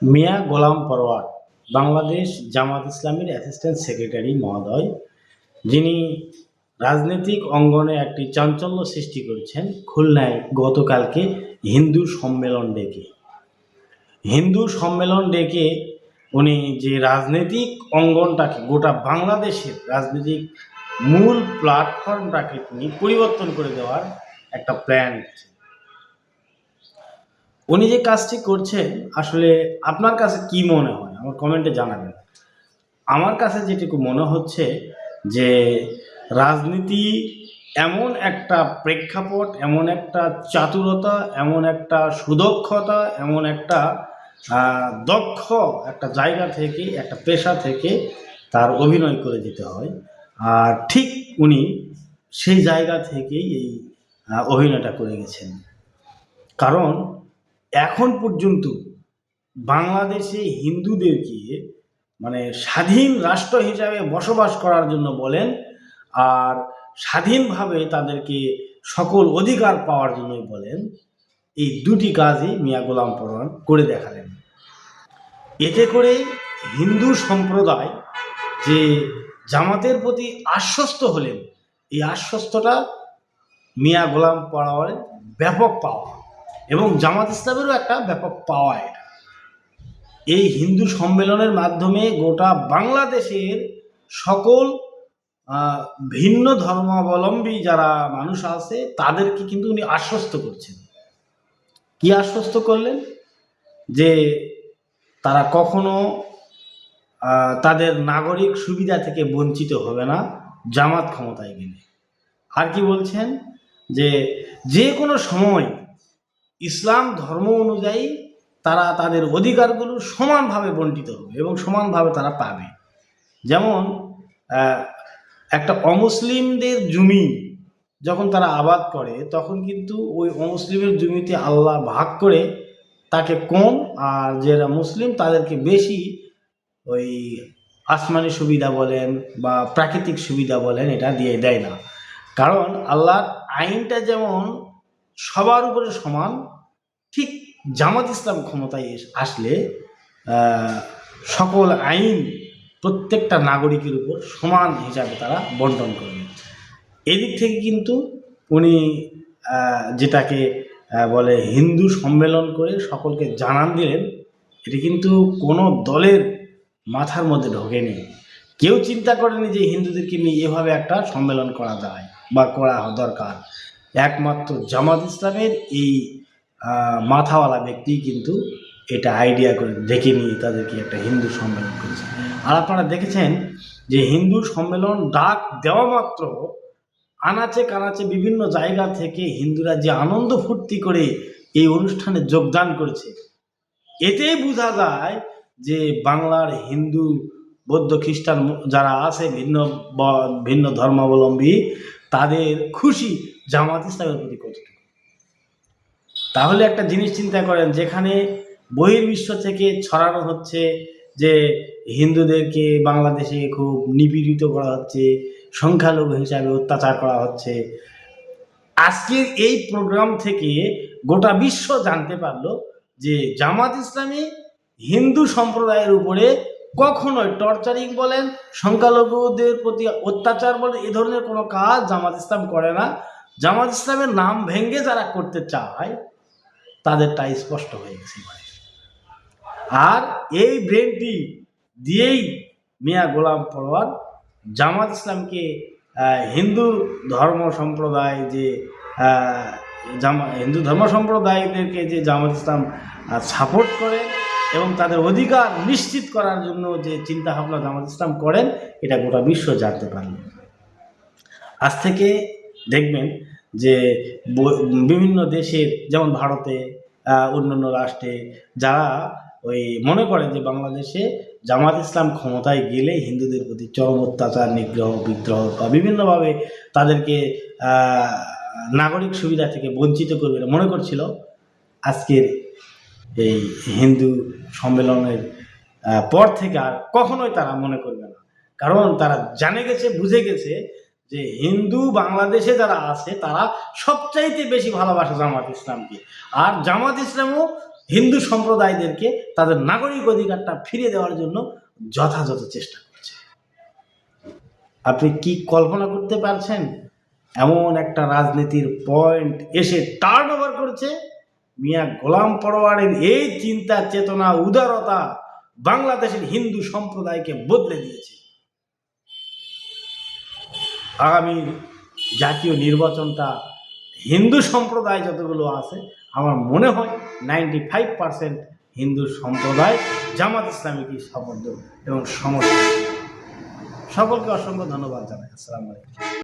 মিয়া গোলাম পরোয়ার বাংলাদেশ জামাত ইসলামীর assistant secretary মহোদয়, যিনি রাজনৈতিক অঙ্গনে একটি চাঞ্চল্য সৃষ্টি করেছেন খুলনায় গতকালকে হিন্দু সম্মেলন ডেকে। হিন্দু সম্মেলন ডেকে উনি যে রাজনৈতিক অঙ্গনটাকে, গোটা বাংলাদেশের রাজনৈতিক মূল প্ল্যাটফর্মটাকে তিনি পরিবর্তন করে দেওয়ার একটা প্ল্যান। উনি যে কাজটি করছেন, আসলে আপনার কাছে কি মনে হয় আমার কমেন্টে জানাবেন। আমার কাছে যেটুকু মনে হচ্ছে যে রাজনীতি এমন একটা প্রেক্ষাপট, এমন একটা চাতুরতা, এমন একটা সুদক্ষতা, এমন একটা দক্ষ একটা জায়গা থেকে, একটা পেশা থেকে তার অভিনয় করে যেতে হয়। আর ঠিক উনি সেই জায়গা থেকেই এই অভিনয়টা করে গেছেন। কারণ এখন পর্যন্ত বাংলাদেশে হিন্দুদেরকে মানে স্বাধীন রাষ্ট্র হিসাবে বসবাস করার জন্য বলেন, আর স্বাধীনভাবে তাদেরকে সকল অধিকার পাওয়ার জন্যই বলেন, এই দুটি কাজই মিয়া গোলাম পরোয়ার করে দেখালেন। এতে করে হিন্দু সম্প্রদায় যে জামাতের প্রতি আশ্বস্ত হলেন, এই আশ্বস্তটা মিয়া গোলাম পরোয়ারের ব্যাপক পাওয়া, এবং জামাত ইসলামেরও একটা ব্যাপক পাওয়া। এটা এই হিন্দু সম্মেলনের মাধ্যমে গোটা বাংলাদেশের সকল ভিন্ন ধর্মাবলম্বী যারা মানুষ আছে তাদেরকে কিন্তু উনি আশ্বস্ত করছেন। কি আশ্বস্ত করলেন? যে তারা কখনো তাদের নাগরিক সুবিধা থেকে বঞ্চিত হবে না জামাত ক্ষমতায় গেলে। আর কি বলছেন? যে কোনো সময় ইসলাম ধর্ম অনুযায়ী তারা তাদের অধিকারগুলো সমানভাবে বণ্টিত হবে এবং সমানভাবে তারা পাবে। যেমন একটা অমুসলিমদের জমি যখন তারা আবাদ করে, তখন কিন্তু ওই অমুসলিমের জমিতে আল্লাহ ভাগ করে তাকে কম, আর যারা মুসলিম তাদেরকে বেশি ওই আসমানি সুবিধা বলেন বা প্রাকৃতিক সুবিধা বলেন, এটা দিয়ে দেয় না। কারণ আল্লাহর আইনটা যেমন সবার উপরে সমান, ঠিক জামাত ইসলাম ক্ষমতায় আসলে সকল আইন প্রত্যেকটা নাগরিকের উপর সমান হিসাবে তারা বন্টন করবে। এদিক থেকে কিন্তু উনি যেটাকে বলে হিন্দু সম্মেলন করে সকলকে জানান দিলেন, এটি কিন্তু কোনো দলের মাথার মধ্যে ঢোকেনি। কেউ চিন্তা করেনি যে হিন্দুদেরকে নিয়ে এভাবে একটা সম্মেলন করা যায় বা করা দরকার। একমাত্র জামাত ইসলামের এই মাথাওয়ালা ব্যক্তি কিন্তু এটা আইডিয়া করে দেখে নিয়ে তাদেরকে একটা হিন্দু সম্মেলন করেছে। আর আপনারা দেখেছেন যে হিন্দু সম্মেলন ডাক দেওয়া মাত্র আনাচে কানাচে বিভিন্ন জায়গা থেকে হিন্দুরা যে আনন্দ ফুর্তি করে এই অনুষ্ঠানে যোগদান করেছে, এতেই বোঝা যায় যে বাংলার হিন্দু বৌদ্ধ খ্রিস্টান যারা আছে ভিন্ন ভিন্ন ধর্মাবলম্বী, তাদের খুশি জামাত ইসলামের প্রতি কতটুকু। তাহলে একটা জিনিস চিন্তা করেন, যেখানে বহির্বিশ্ব থেকে ছড়ানো হচ্ছে যে হিন্দুদেরকে বাংলাদেশে খুব নিপীড়িত করা হচ্ছে, সংখ্যালঘু হিসাবে অত্যাচার করা হচ্ছে, আজকের এই প্রোগ্রাম থেকে গোটা বিশ্ব জানতে পারলো যে জামাত ইসলামী হিন্দু সম্প্রদায়ের উপরে কখনোই টর্চারিং বলেন, সংখ্যালঘুদের প্রতি অত্যাচার বলেন, এ ধরনের কোনো কাজ জামাত ইসলাম করে না। জামাত ইসলামের নাম ভেঙে যারা করতে চায় তাদেরটা স্পষ্ট হয়ে গেছে। আর এই ব্রেনটি দিয়েই মিয়া গোলাম পরোয়ার জামাত ইসলামকে হিন্দু ধর্ম সম্প্রদায় যে হিন্দু ধর্ম সম্প্রদায়দেরকে যে জামাত ইসলাম সাপোর্ট করে এবং তাদের অধিকার নিশ্চিত করার জন্য যে চিন্তাভাবনা জামাত ইসলাম করেন, এটা গোটা বিশ্ব জানতে পারল। আজ থেকে দেখবেন যে বিভিন্ন দেশের, যেমন ভারতে, অন্যান্য রাষ্ট্রে যারা ওই মনে করে যে বাংলাদেশে জামাত ইসলাম ক্ষমতায় গেলে হিন্দুদের প্রতি চরম অত্যাচার, নিগ্রহ, বিদ্রোহ বা বিভিন্নভাবে তাদেরকে নাগরিক সুবিধা থেকে বঞ্চিত করবে মনে করছিল, আজকের এই হিন্দু সম্মেলনের পর থেকে আর কখনোই তারা মনে করবে না। কারণ তারা জানে গেছে, বুঝে গেছে যে হিন্দু বাংলাদেশে যারা আছে তারা সবচাইতে বেশি ভালোবাসে জামাত ইসলামকে, আর জামাত ইসলামও হিন্দু সম্প্রদায়দেরকে তাদের নাগরিক অধিকারটা ফিরিয়ে দেওয়ার জন্য যথাযথ চেষ্টা করছে। আপনি কি কল্পনা করতে পারছেন এমন একটা রাজনীতির পয়েন্ট এসে টার্ন ওভার করছে? মিয়া গোলাম পরোয়ারের এই চিন্তা চেতনা উদারতা বাংলাদেশের হিন্দু সম্প্রদায়কে বদলে দিয়েছে। আগামী জাতীয় নির্বাচনটা হিন্দু সম্প্রদায় যতগুলো আছে আমার মনে হয় 95% হিন্দু সম্প্রদায় জামাত ইসলামীকে সাপোর্ট দেবে এবং সমর্থন। সকলকে অসংখ্য ধন্যবাদ জানাই। আসসালামু আলাইকুম।